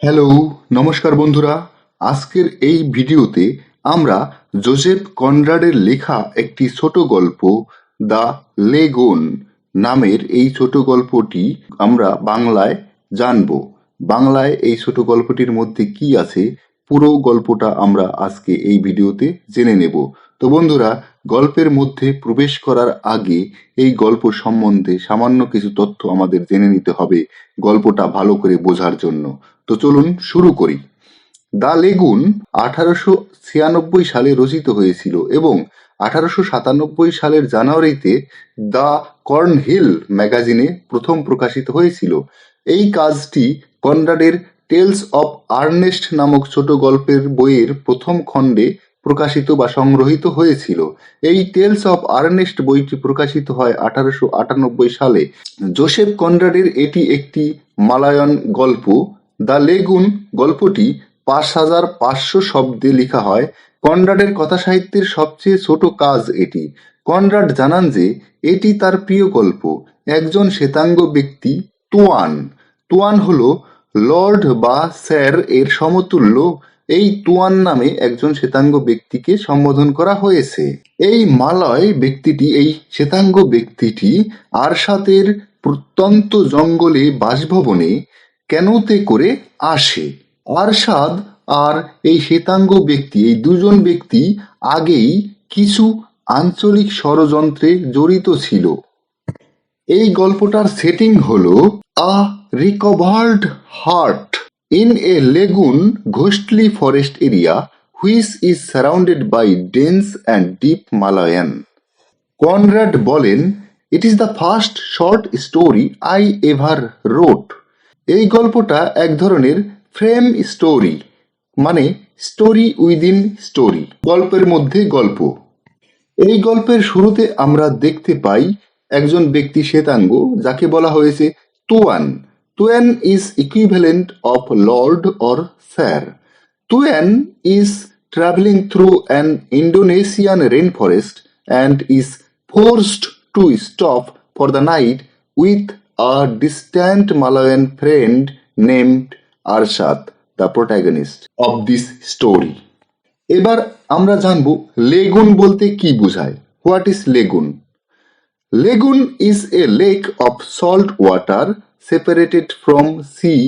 Hello, নমস্কার বন্ধুরা। আজকের এই ভিডিওতে আমরা জোসেফ কনরাডের লেখা একটি ছোট গল্প দ্য লেগুন নামের এই ছোট গল্পটি আমরা বাংলায় জানব। বাংলায় এই ছোট গল্পটির মধ্যে কি আছে পুরো গল্পটা আমরা আজকে এই ভিডিওতে জেনে নেব। তো বন্ধুরা, গল্পের মধ্যে প্রবেশ করার আগে এই গল্প সম্বন্ধে সামান্য কিছু তথ্য আমাদের জেনে নিতে হবে গল্পটা ভালো করে বোঝার জন্য। তো চলুন শুরু করি। দ্য লেগুন 1896 সালে রচিত হয়েছিল এবং 1897 সালের জানুয়ারিতে দ্য কর্নহিল ম্যাগাজিনে প্রথম প্রকাশিত হয়েছিল। এই কাজটি কনরাডের টেলস অফ আর্নেস্ট নামক ছোট গল্পের বইয়ের প্রথম খণ্ডে প্রকাশিত বা সংগ্রহীত হয়েছিল। এই টেলস অফ আর্নেস্ট বইটি প্রকাশিত হয় 1898 সালে। জোসেফ কনরাডের এটি একটি মালায়ান গল্প। দ্য লেগুন গল্পটি 5500 শব্দে লেখা হয়। কনরাডের কথাসাহিত্যের সবচেয়ে ছোট কাজ এটি। কনরাড জানান যে এটি তার প্রিয় গল্প। একজন শ্বেতাঙ্গ ব্যক্তি তুয়ান তুয়ান হল লর্ড বা স্যার এর সমতুল্য। এই তুয়ান নামে একজন শ্বেতাঙ্গ ব্যক্তিকে সম্বোধন করা হয়েছে। এই মালয় ব্যক্তিটি এই শ্বেতাঙ্গ ব্যক্তিটি আরশাতের প্রত্যন্ত জঙ্গলে বাসভবনে ক্যানোতে করে আসে। আরশাদ আর এই শ্বেতাঙ্গ ব্যক্তি, এই দুজন ব্যক্তি আগেই কিছু আঞ্চলিক ষড়যন্ত্রে জড়িত ছিল। এই গল্পটার সেটিং হলো a recovered heart in a lagoon ghostly forest area which is surrounded by dense and deep Malayan. Conrad বলেন, it is the first short story I ever wrote. এই গল্পটা এক ধরনের ফ্রেম স্টোরি, মানে স্টোরি উইদিন স্টোরি, গল্পের মধ্যে গল্প। এই গল্পের শুরুতে আমরা দেখতে পাই একজন ব্যক্তি শ্বেতাঙ্গ যাকে বলা হয়েছে Tuan. Tuan is equivalent of lord or sir. Tuan is traveling through an Indonesian rainforest and is forced to stop for the night with a distant Malayan friend named Arshad, the protagonist of this story. এবার আমরা জানব lagoon বলতে কি বোঝায়। What is lagoon? Lagoon is a lake of salt water separated from sea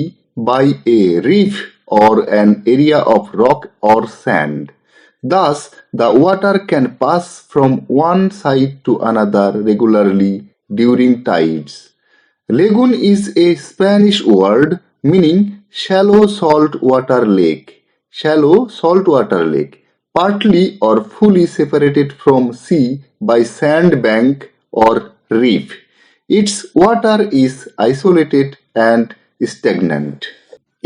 by a reef or an area of rock or sand. Thus, the water can pass from one side to another regularly during tides. Lagoon is a Spanish word meaning shallow saltwater lake. Shallow saltwater lake, partly or fully separated from sea by sandbank or reef. Its water is isolated and stagnant.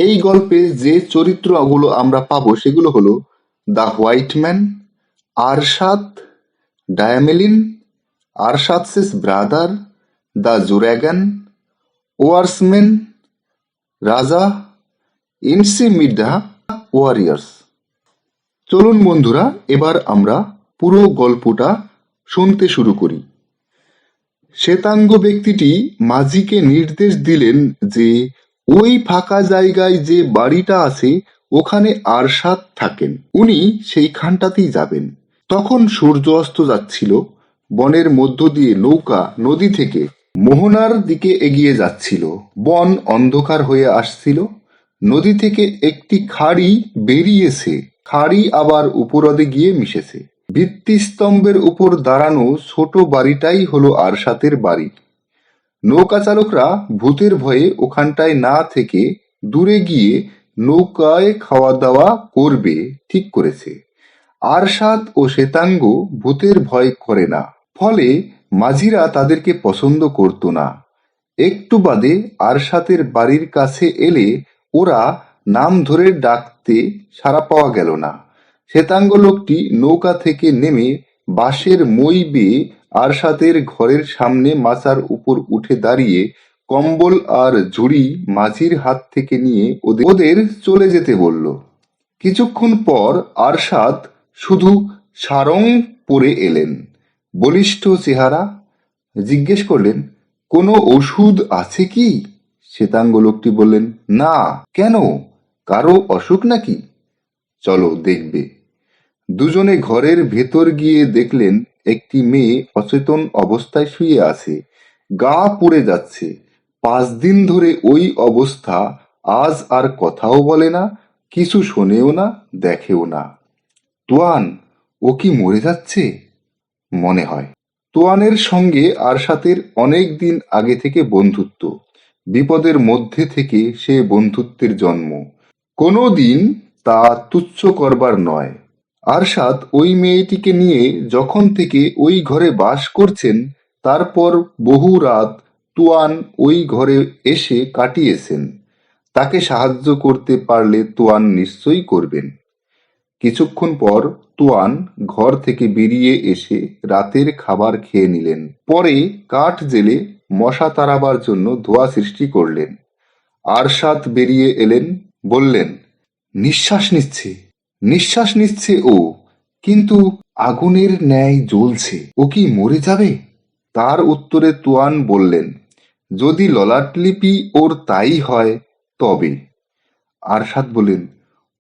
এই গল্পে যে চরিত্রগুলো আমরা পাবো সেগুলো হলো the white man, Arshad, Diamelen, Arshad's brother, the Juragan, oarsman, Raja, ইনসিমিডা, warriors. চলুন বন্ধুরা, এবার আমরা পুরো গল্পটা শুনতে শুরু করি। শ্বেতাঙ্গ ব্যক্তিটি মাঝিকে নির্দেশ দিলেন যে ওই ফাঁকা জায়গায় যে বাড়িটা আছে ওখানে আরশাদ থাকেন, উনি সেইখানটাতেই যাবেন। তখন সূর্য অস্ত যাচ্ছিল। বনের মধ্য দিয়ে নৌকা নদী থেকে মোহনার দিকে এগিয়ে যাচ্ছিল। বন অন্ধকার হয়ে আসছিল। নদী থেকে একটি খাড়ি বেরিয়েছে, খাড়ি আবার উপহ্রদে গিয়ে মিশেছে। ভিত্তিস্তম্ভের উপর দাঁড়ানো ছোট বাড়িটাই হলো আরশাদের বাড়ি। নৌকা চালকরা ভূতের ভয়ে ওখানটায় না থেকে দূরে গিয়ে নৌকায় খাওয়া দাওয়া করবে ঠিক করেছে। আরশাদ ও শ্বেতাঙ্গ ভূতের ভয় করে না, ফলে মাঝিরা তাদেরকে পছন্দ করত না। একটু বাদে আরশাদের বাড়ির কাছে এলে ওরা নাম ধরে ডাকতে সাড়া পাওয়া গেল না। শ্বেতাঙ্গ লোকটি নৌকা থেকে নেমে বাঁশের মই বেয়ে আরশাদের ঘরের সামনে মাচার উপর উঠে দাঁড়িয়ে কম্বল আর ঝুড়ি মাঝির হাত থেকে নিয়ে ওদের চলে যেতে বলল। কিছুক্ষণ পর আরশাদ শুধু সারং পরে এলেন, বলিষ্ঠ চেহারা। জিজ্ঞেস করলেন, কোনো ওষুধ আছে কি? শ্বেতাঙ্গ লোকটি বললেন, না। কেন? কারো অসুখ নাকি? চলো দেখবে। দুজনে ঘরের ভেতর গিয়ে দেখলেন একটি মেয়ে অচেতন অবস্থায় শুয়ে আছে, গা পুড়ে যাচ্ছে। 5 দিন ধরে ওই অবস্থা। আজ আর কথাও বলে না, কিছু শোনেও না, দেখেও না। তোয়ান, ও কি মরে যাচ্ছে? মনে হয়। তোয়ানের সঙ্গে আরশাদের অনেক দিন আগে থেকে বন্ধুত্ব। বিপদের মধ্যে থেকে সে বন্ধুত্বের জন্ম। কোনো দিন তা তুচ্ছ করবার নয়। আরশাদ ওই মেয়েটিকে নিয়ে যখন থেকে ওই ঘরে বাস করছেন, তারপর বহু রাত তোয়ান ওই ঘরে এসে কাটিয়েছেন। তাকে সাহায্য করতে পারলে তোয়ান নিশ্চয়ই করবেন। কিছুক্ষণ পর তোয়ান ঘর থেকে বেরিয়ে এসে রাতের খাবার খেয়ে নিলেন। পরে কাঠ জ্বেলে মশা তাড়াবার জন্য ধোঁয়া সৃষ্টি করলেন। আরশাদ বেরিয়ে এলেন, বললেন, নিঃশ্বাস নিচ্ছে, নিঃশ্বাস নিচ্ছে ও, কিন্তু আগুনের ন্যায় জ্বলছে। ও কি মরে যাবে? তার উত্তরে তোয়ান বললেন, যদি ললাটলিপি ওর তাই হয় তবে। আরশাদ বললেন,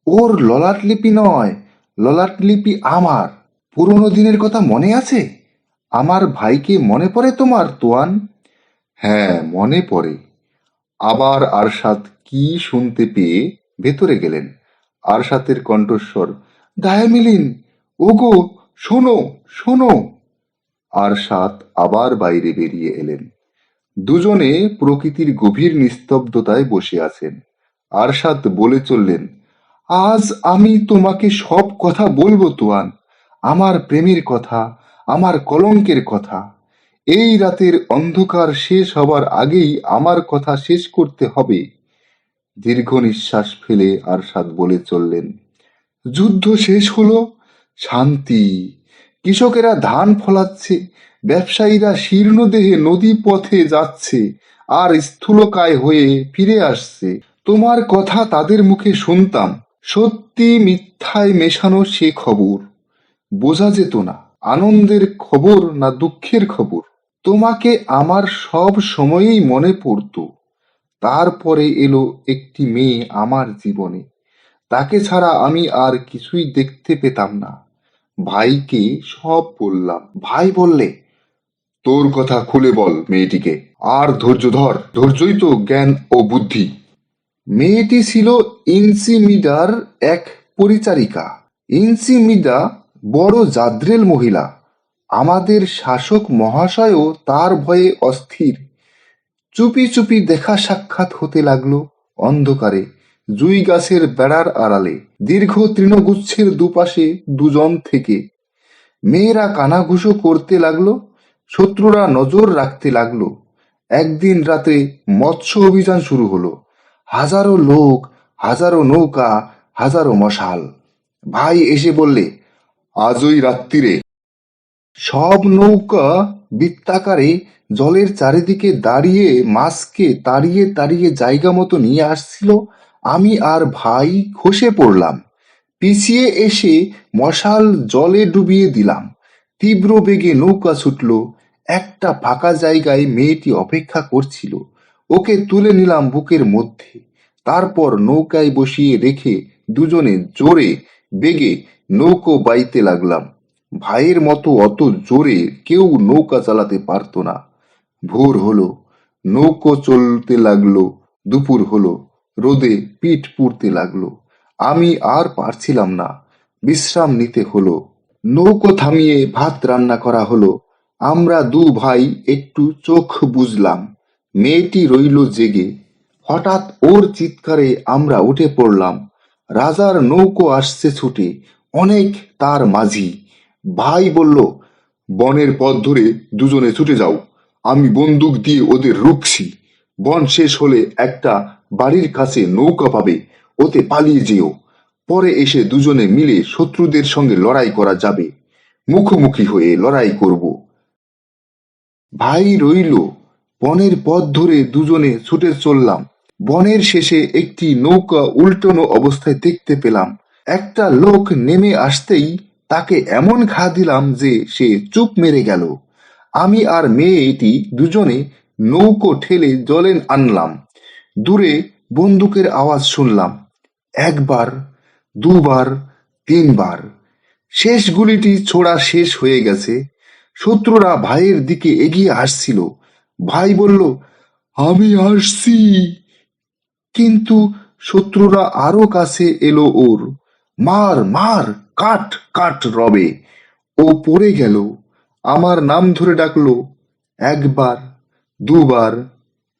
ওর ললাটলিপি নয়, ললাটলিপি আমার। পুরনো দিনের কথা মনে আছে? আমার ভাইকে মনে পড়ে তোমার, তোয়ান? হ্যাঁ, মনে পড়ে। আবার আরশাদ কি শুনতে পেয়ে ভেতরে গেলেন। আরশাদের কণ্ঠস্বর, দায়ামিলিন, ওগো, শোনো, শোনো। আরশাদ আবার বাইরে বেরিয়ে এলেন। দুজনে প্রকৃতির গভীর নিস্তব্ধতায় বসে আছেন। আরশাদ বলে চললেন, আজ আমি তোমাকে সব কথা বলবো তোয়ান, আমার প্রেমের কথা, আমার কলঙ্কের কথা। এই রাতের অন্ধকার শেষ হবার আগেই আমার কথা শেষ করতে হবে। দীর্ঘ নিঃশ্বাস ফেলে আরশাদ বলে চললেন, যুদ্ধ শেষ হলো, শান্তি। কৃষকেরা ধান ফলাচ্ছে, ব্যবসায়ীরা শীর্ণ দেহে নদী পথে যাচ্ছে আর স্থূলকায় হয়ে ফিরে আসছে। তোমার কথা তাদের মুখে শুনতাম, সত্যি মিথ্যায় মেশানো সে খবর। বোঝা যেত না আনন্দের খবর না দুঃখের খবর। তোমাকে আমার সব সময়েই মনে পড়তো। তারপরে এলো একটি মেয়ে আমার জীবনে, তাকে ছাড়া আমি আর কিছুই দেখতে পেতাম না। ভাইকে সব বললাম। ভাই বললে, তোর কথা খুলে বল মেয়েটিকে, আর ধৈর্য ধর, ধৈর্যই তো জ্ঞান ও বুদ্ধি। মেয়েটি ছিল ইনসিমিডার এক পরিচারিকা। ইনসিমিডা বড় জাদ্রেল মহিলা। আমাদের শাসক মহাশয়ও তার ভয়ে অস্থির। চুপি চুপি দেখা সাক্ষাৎ হতে লাগলো অন্ধকারে, জুই গাছের বেড়ার আড়ালে, দীর্ঘ তৃণগুচ্ছের দুপাশে দুজন থেকে। মেয়েরা কানাঘুষো করতে লাগলো, শত্রুরা নজর রাখতে লাগলো। একদিন রাতে মৎস্য অভিযান শুরু হলো। হাজারো লোক, হাজারো নৌকা, হাজারো মশাল। ভাই এসে বললে, আজই রাত্রিরে সব নৌকা বৃত্তাকারে জলের চারিদিকে দাঁড়িয়ে মাছকে তাড়িয়ে তাড়িয়ে জায়গা মতো নিয়ে আসছিল। আমি আর ভাই খসে পড়লাম, পিছিয়ে এসে মশাল জলে ডুবিয়ে দিলাম। তীব্র বেগে নৌকা ছুটল। একটা ফাঁকা জায়গায় মেয়েটি অপেক্ষা করছিল। ওকে তুলে নিলাম বুকের মধ্যে। তারপর নৌকায় বসিয়ে রেখে দুজনে জোরে বেগে নৌকো বাইতে লাগলাম। ভাইয়ের মতো অত জোরে কেউ নৌকা চালাতে পারতো না। ভোর হলো, নৌকো চলতে লাগলো। দুপুর হলো, রোদে পিঠ পুড়তে লাগলো। আমি আর পারছিলাম না, বিশ্রাম নিতে হলো। নৌকো থামিয়ে ভাত রান্না করা হলো। আমরা দু ভাই একটু চোখ বুজলাম। মেয়েটি রইল জেগে। হঠাৎ ওর চিৎকারে আমরা উঠে পড়লাম। রাজার নৌকো আসছে ছুটে, অনেক তার মাঝি। ভাই বলল, বনের পথ ধরে দুজনে ছুটে যাও, আমি বন্দুক দিয়ে ওদের রুখছি। বন শেষ হলে একটা বাড়ির কাছে নৌকা পাবে, ওতে পালিয়ে যেও। পরে এসে দুজনে মিলে শত্রুদের সঙ্গে লড়াই করা যাবে। মুখোমুখি হয়ে লড়াই করব। ভাই রইল। বনের পথ ধরে দুজনে ছুটে চললাম। বনের শেষে একটি নৌকা উল্টানো অবস্থায় দেখতে পেলাম। একটা লোক নেমে আসতেই তাকে এমন ঘা দিলাম যে সে চুপ মেরে গেল। আমি আর মেয়েটি দুজনে নৌকো ঠেলে জলে আনলাম। দূরে বন্দুকের আওয়াজ শুনলাম। একবার, দুবার, তিনবার। শেষ গুলিটি ছোড়া শেষ হয়ে গেছে। শত্রুরা ভাইয়ের দিকে এগিয়ে আসছিল। ভাই বলল, আমি আসছি। কিন্তু শত্রুরা আরো কাছে এলো ওর। মার মার, কাট কাট রবে। ও পড়ে গেল। আমার নাম ধরে ডাকলো, একবার, দুবার,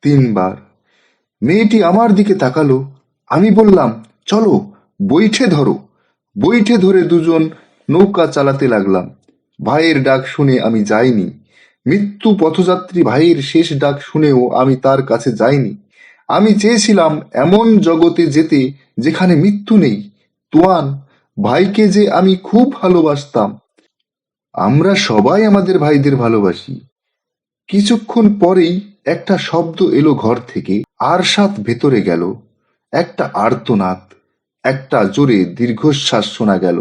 তিনবার। মেয়েটি আমার দিকে তাকালো। আমি বললাম, চলো, বৈঠে ধরো। বৈঠে ধরে দুজন নৌকা চালাতে লাগলাম। ভাইয়ের ডাক শুনে আমি যাইনি। মৃত্যু পথযাত্রী ভাইয়ের শেষ ডাক শুনেও আমি তার কাছে যাইনি। আমি চেয়েছিলাম এমন জগতে যেতে যেখানে মৃত্যু নেই। তোয়ান, ভাইকে যে আমি খুব ভালোবাসতাম। আমরা সবাই আমাদের ভাইদের ভালোবাসি। কিছুক্ষণ পরেই একটা শব্দ এলো ঘর থেকে। আরশাদ ভেতরে গেল। একটা আর্তনাদ, একটা জোরে দীর্ঘশ্বাস শোনা গেল।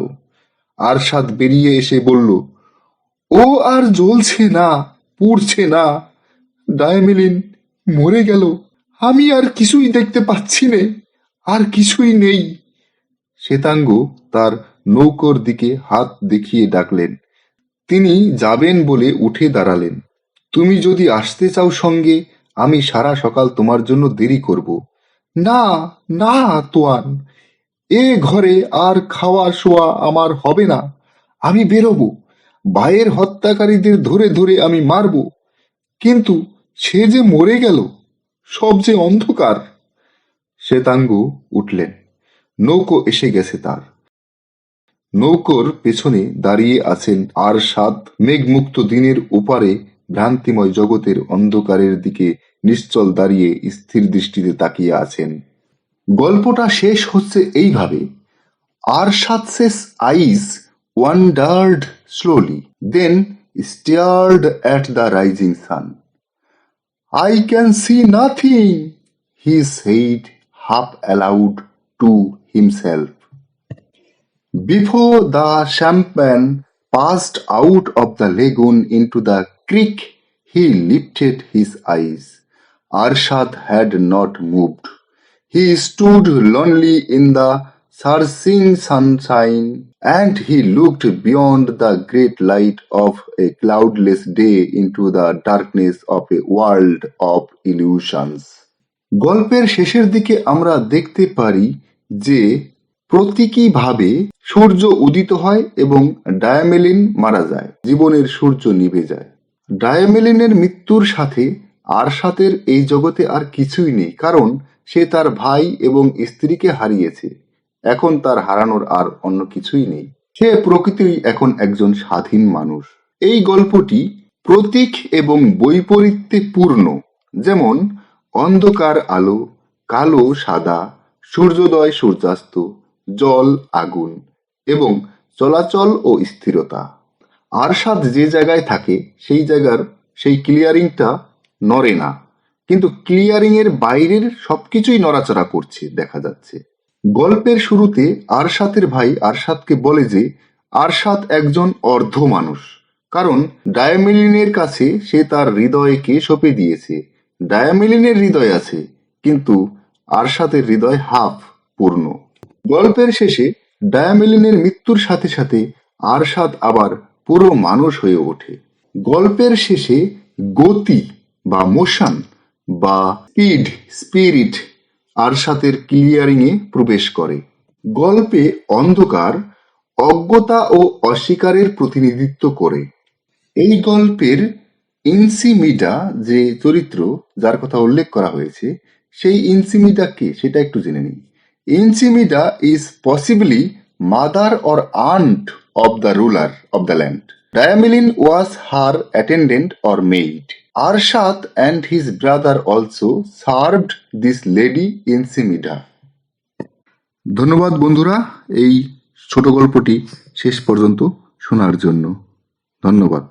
আরশাদ বেরিয়ে এসে বলল, ও আর জ্বলছে না, পুড়ছে না। ডায়মেলিন মরে গেল। আমি আর কিছুই দেখতে পাচ্ছি নে, আর কিছুই নেই। শ্বেতাঙ্গ তার নৌকোর দিকে হাত দেখিয়ে ডাকলেন। তিনি যাবেন বলে উঠে দাঁড়ালেন। তুমি যদি আসতে চাও সঙ্গে, আমি সারা সকাল তোমার জন্য দেরি করব। না না তোয়ান, এ ঘরে আর খাওয়া শোয়া আমার হবে না। আমি বেরোবো। ভাইয়ের হত্যাকারীদের ধরে ধরে আমি মারব। কিন্তু সে যে মরে গেল, সব যে অন্ধকার। শ্বেতাঙ্গ উঠলেন। নৌকো এসে গেছে তার। নৌকোর পেছনে দাঁড়িয়ে আছেন আরশাদ। মেঘমুক্ত দিনের ওপারে ভ্রান্তিময় জগতের অন্ধকারের দিকে নিশ্চল দাঁড়িয়ে স্থির দৃষ্টিতে তাকিয়ে আছেন। গল্পটা শেষ হচ্ছে এইভাবে। Arshad's eyes wandered slowly, then stared at the rising sun. I can see nothing, he said half aloud to himself. Before the sampan passed out of the lagoon into the creek, he lifted his eyes. Arshad had not moved. He stood lonely in the searching sunshine, and he looked beyond the great light of a cloudless day into the darkness of a world of illusions. গল্পের শেষের দিকে আমরা দেখতে পারি যে প্রতীকীভাবে সূর্য উদিত হয় এবং ডায়ামেলিন মারা যায়। জীবনের সূর্য নিভে যায়। ডায়ামেলিনের মৃত্যুর সাথে আরশাদের এই জগতে আর কিছুই নেই, কারণ সে তার ভাই এবং স্ত্রীকে হারিয়েছে। এখন তার হারানোর আর অন্য কিছুই নেই। সে প্রকৃতই এখন একজন স্বাধীন মানুষ। এই গল্পটি প্রতীক এবং বৈপরীত্যে পূর্ণ। যেমন অন্ধকার আলো, কালো সাদা, সূর্যোদয় সূর্যাস্ত, জল আগুন এবং চলাচল ও স্থিরতা। আরশাদ যে জায়গায় থাকে সেই ক্লিয়ারিংটা নড়ে না, কিন্তু ক্লিয়ারিং এর বাইরের সবকিছুই নড়াচড়া করছে দেখা যাচ্ছে। গল্পের শুরুতে আরশাদের ভাই আরশাদকে বলে যে আরশাদ একজন অর্ধ মানুষ, কারণ ডায়ামেলিনের কাছে সে তার হৃদয়কে সঁপে দিয়েছে। ডায়ামেলিনের হৃদয় আছে, কিন্তু আরশাদের হৃদয় হাফ পূর্ণ। গল্পের শেষে ডায়ামেলিনের মৃত্যুর সাথে সাথে আরশাদ আবার পুরো মানুষ হয়ে ওঠে। গল্পের শেষে গতি বা মোশন বা স্পিরিট আরশাদের ক্লিয়ারিং এ প্রবেশ করে। গল্পে অন্ধকার অজ্ঞতা ও অস্বীকারের প্রতিনিধিত্ব করে। এই গল্পের ইনসিমিডা যে চরিত্র যার কথা উল্লেখ করা হয়েছে, সেই ইনসিমিডা কে সেটা একটু জেনে নিই। ইনসিমিডা is possibly mother or aunt of the ruler of the land. Diamelin was her attendant or maid. Arshad and his brother also served this lady Insimida. ধন্যবাদ বন্ধুরা এই ছোট গল্পটি শেষ পর্যন্ত শোনার জন্য। ধন্যবাদ।